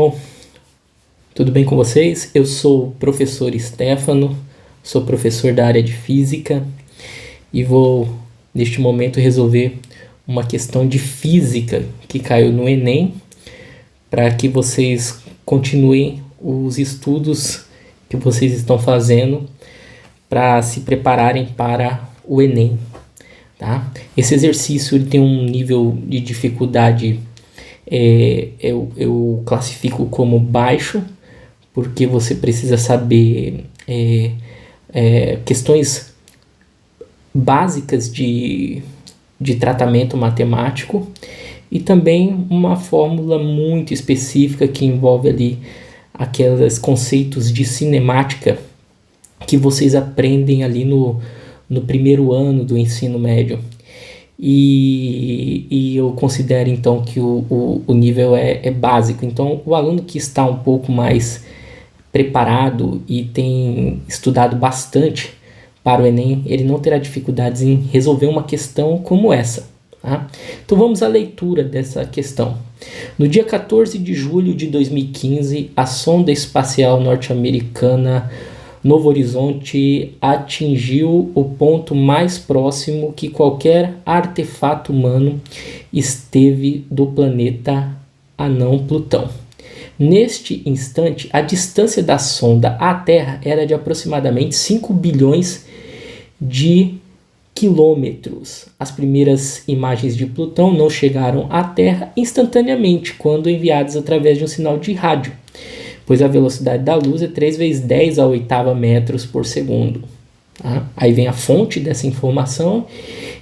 pessoal, tudo bem com vocês? Eu sou o professor Stefano, sou professor da área de física e vou neste momento resolver uma questão de física que caiu no Enem para que vocês continuem os estudos que vocês estão fazendo para se prepararem para o Enem, tá? Esse exercício ele tem um nível de dificuldade eu classifico como baixo, porque você precisa saber questões básicas de tratamento matemático e também uma fórmula muito específica que envolve ali aqueles conceitos de cinemática que vocês aprendem ali no primeiro ano do ensino médio. E eu considero então que o nível é básico. Então o aluno que está um pouco mais preparado e tem estudado bastante para o Enem, ele não terá dificuldades em resolver uma questão como essa, tá? Então vamos à leitura dessa questão. No dia 14 de julho de 2015, a sonda espacial norte-americana Novo Horizonte atingiu o ponto mais próximo que qualquer artefato humano esteve do planeta anão Plutão. Neste instante, a distância da sonda à Terra era de aproximadamente 5 bilhões de quilômetros. As primeiras imagens de Plutão não chegaram à Terra instantaneamente quando enviadas através de um sinal de rádio, pois a velocidade da luz é 3 vezes 10 a oitava metros por segundo. Tá? Aí vem a fonte dessa informação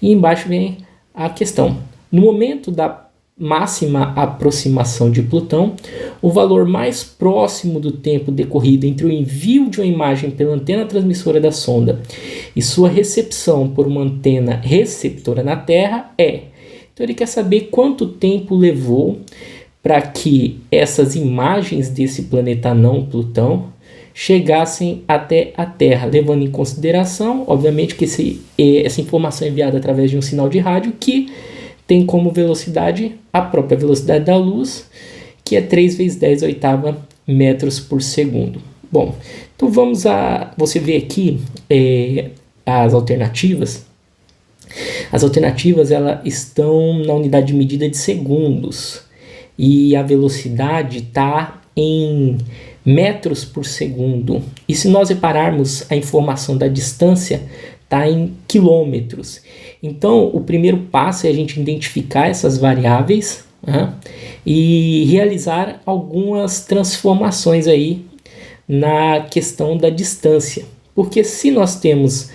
e embaixo vem a questão. No momento da máxima aproximação de Plutão, o valor mais próximo do tempo decorrido entre o envio de uma imagem pela antena transmissora da sonda e sua recepção por uma antena receptora na Terra é. Então ele quer saber quanto tempo levou para que essas imagens desse planeta anão Plutão chegassem até a Terra, levando em consideração, obviamente, que essa informação é enviada através de um sinal de rádio que tem como velocidade a própria velocidade da luz, que é 3 vezes 10 a oitava metros por segundo. Bom, então você vê aqui as alternativas. As alternativas elas estão na unidade de medida de segundos. E a velocidade está em metros por segundo. E se nós repararmos a informação da distância, está em quilômetros. Então, o primeiro passo é a gente identificar essas variáveis, né, e realizar algumas transformações aí na questão da distância. Porque se nós temos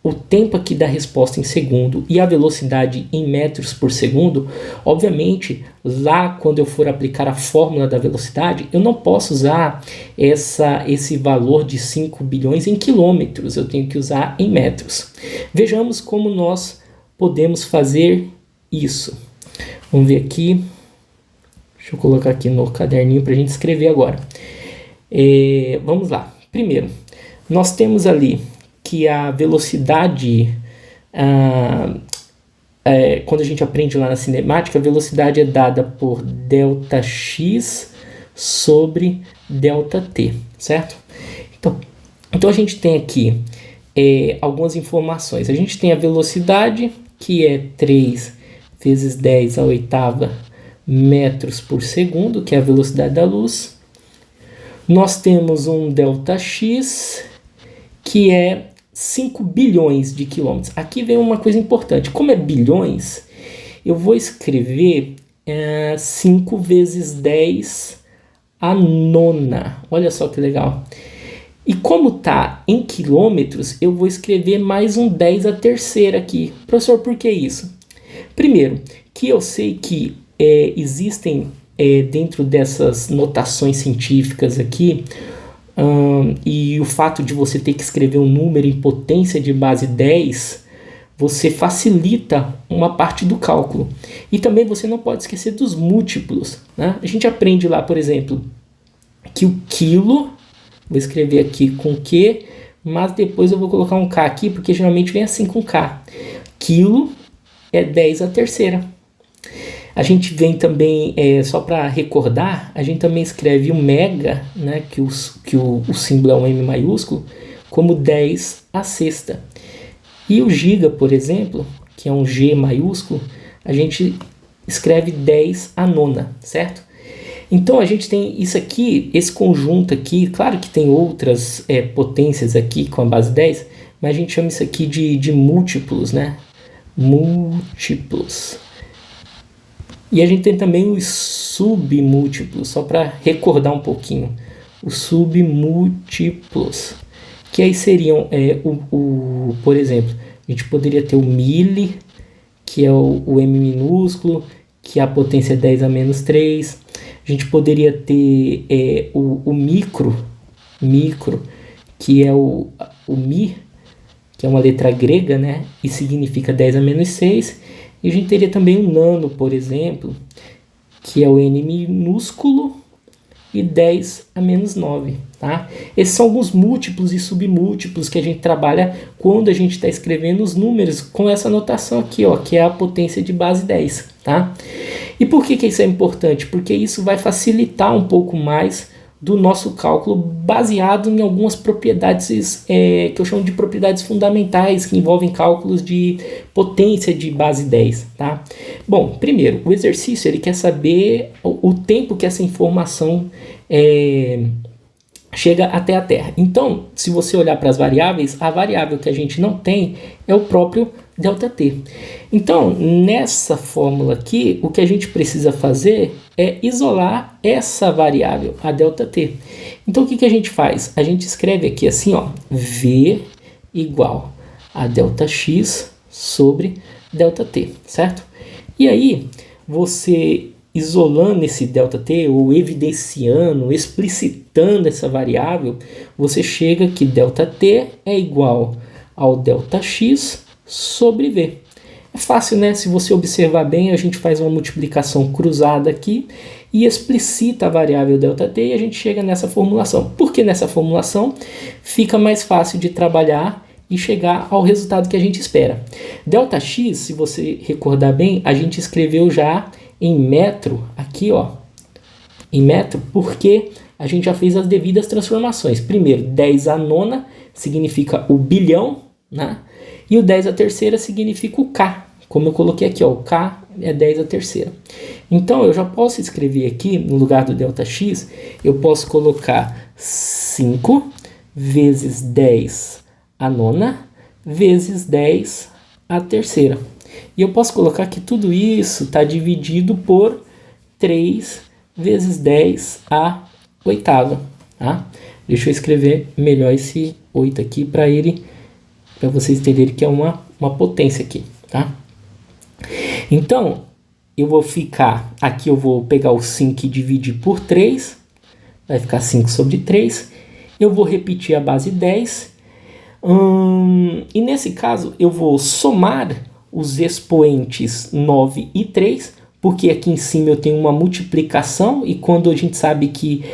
o tempo aqui da resposta em segundo e a velocidade em metros por segundo, obviamente, lá quando eu for aplicar a fórmula da velocidade, eu não posso usar esse valor de 5 bilhões em quilômetros, eu tenho que usar em metros. Vejamos como nós podemos fazer isso. Vamos ver aqui. Deixa eu colocar aqui no caderninho para a gente escrever agora. Vamos lá. Primeiro, nós temos ali que a velocidade, quando a gente aprende lá na cinemática, a velocidade é dada por ΔX sobre ΔT, certo? Então a gente tem aqui algumas informações. A gente tem a velocidade, que é 3 vezes 10 a oitava metros por segundo, que é a velocidade da luz. Nós temos um ΔX, que é 5 bilhões de quilômetros. Aqui vem uma coisa importante. Como é bilhões, eu vou escrever 5 vezes 10 a nona. Olha só que legal. E como está em quilômetros, eu vou escrever mais um 10 a terceira aqui. Professor, por que isso? Primeiro, que eu sei que existem dentro dessas notações científicas aqui, e o fato de você ter que escrever um número em potência de base 10, você facilita uma parte do cálculo. E também você não pode esquecer dos múltiplos, né? A gente aprende lá, por exemplo, que o quilo, vou escrever aqui com Q, mas depois eu vou colocar um K aqui, porque geralmente vem assim com K. Quilo é 10 a terceira. A gente vem também, só para recordar, a gente também escreve o mega, né, que o símbolo é um M maiúsculo, como 10 à sexta. E o giga, por exemplo, que é um G maiúsculo, a gente escreve 10 à nona, certo? Então a gente tem isso aqui, esse conjunto aqui, claro que tem outras potências aqui com a base 10, mas a gente chama isso aqui de múltiplos, né? Múltiplos. E a gente tem também os submúltiplos, só para recordar um pouquinho. Os submúltiplos, que aí seriam, por exemplo, a gente poderia ter o mili, que é o M minúsculo, que a potência é 10 a menos 3. A gente poderia ter o micro, que é o mi, que é uma letra grega, né? E significa 10 a menos 6. E a gente teria também o nano, por exemplo, que é o N minúsculo e 10 a menos 9. Tá? Esses são alguns múltiplos e submúltiplos que a gente trabalha quando a gente está escrevendo os números com essa notação aqui, ó, que é a potência de base 10. Tá? E por que isso é importante? Porque isso vai facilitar um pouco mais do nosso cálculo baseado em algumas propriedades que eu chamo de propriedades fundamentais, que envolvem cálculos de potência de base 10. Tá? Bom, primeiro, o exercício ele quer saber o tempo que essa informação chega até a Terra. Então, se você olhar para as variáveis, a variável que a gente não tem é o próprio ΔT. Então, nessa fórmula aqui, o que a gente precisa fazer é isolar essa variável, a ΔT. Então, o que a gente faz? A gente escreve aqui assim, ó, V igual a Δx sobre ΔT, certo? E aí, você isolando esse ΔT, ou evidenciando, explicitando essa variável, você chega que ΔT é igual ao Δx sobre V. É fácil, né? Se você observar bem, a gente faz uma multiplicação cruzada aqui e explicita a variável ΔT e a gente chega nessa formulação. Porque nessa formulação fica mais fácil de trabalhar e chegar ao resultado que a gente espera. Δx, se você recordar bem, a gente escreveu já em metro, aqui ó, em metro, porque a gente já fez as devidas transformações. Primeiro, 10 à nona significa o bilhão, né? E o 10 à terceira significa o K, como eu coloquei aqui, ó, o K é 10 à terceira. Então, eu já posso escrever aqui, no lugar do Δx, eu posso colocar 5 vezes 10 à nona, vezes 10 à terceira. E eu posso colocar que tudo isso está dividido por 3 vezes 10 à oitava. Tá? Deixa eu escrever melhor esse 8 aqui para vocês entenderem que é uma potência aqui. Tá? Então, eu vou ficar... Aqui eu vou pegar o 5 e dividir por 3. Vai ficar 5 sobre 3. Eu vou repetir a base 10. E nesse caso, eu vou somar os expoentes 9 e 3, porque aqui em cima eu tenho uma multiplicação, e quando a gente sabe que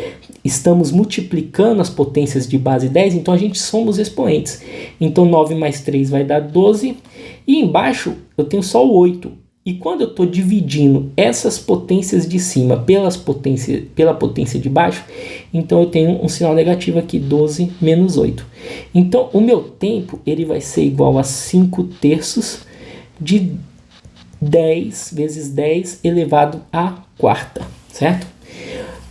estamos multiplicando as potências de base 10, então a gente soma os expoentes. Então 9 mais 3 vai dar 12, e embaixo eu tenho só o 8. E quando eu estou dividindo essas potências de cima pela potência de baixo, então eu tenho um sinal negativo aqui, 12 menos 8. Então o meu tempo ele vai ser igual a 5 terços de 10 vezes 10 elevado à quarta, certo?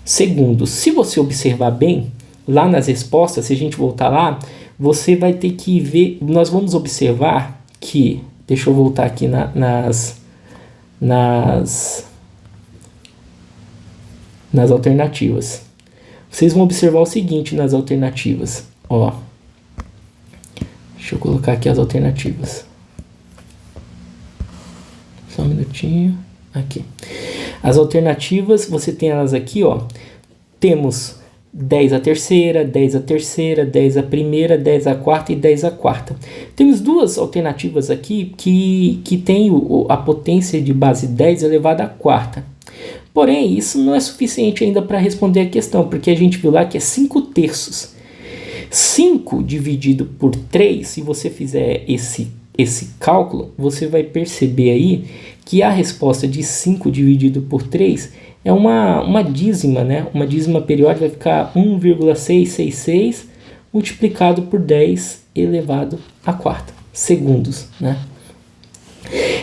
Segundo, se você observar bem, lá nas respostas, se a gente voltar lá, você vai ter que ver, nós vamos observar que, deixa eu voltar aqui nas alternativas. Vocês vão observar o seguinte nas alternativas, ó. Deixa eu colocar aqui as alternativas. Só um minutinho. Aqui. As alternativas, você tem elas aqui, ó. Temos 10 à terceira, 10 à terceira, 10 à primeira, 10 à quarta e 10 à quarta. Temos duas alternativas aqui que tem a potência de base 10 elevada à quarta. Porém, isso não é suficiente ainda para responder a questão, porque a gente viu lá que é 5 terços. 5 dividido por 3, se você fizer esse cálculo, você vai perceber aí que a resposta de 5 dividido por 3 é uma dízima, né? Uma dízima periódica vai ficar 1,666 multiplicado por 10 elevado à quarta segundos, né?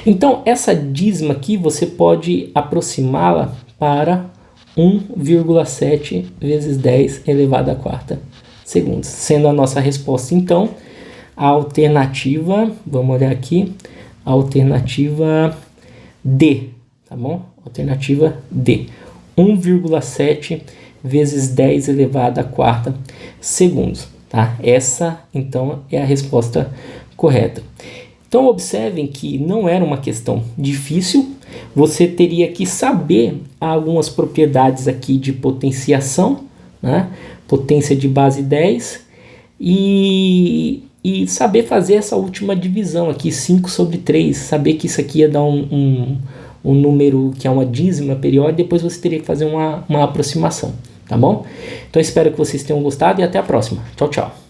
Então, essa dízima aqui você pode aproximá-la para 1,7 vezes 10 elevado à quarta segundos, sendo a nossa resposta, então, a alternativa, vamos olhar aqui, a alternativa D, tá bom? Alternativa D, 1,7 vezes 10 elevado à quarta segundos, tá? Essa, então, é a resposta correta. Então, observem que não era uma questão difícil, você teria que saber algumas propriedades aqui de potenciação, né? Potência de base 10 e saber fazer essa última divisão aqui, 5 sobre 3, saber que isso aqui ia dar um número que é uma dízima periódica, depois você teria que fazer uma aproximação, tá bom? Então, espero que vocês tenham gostado e até a próxima. Tchau, tchau.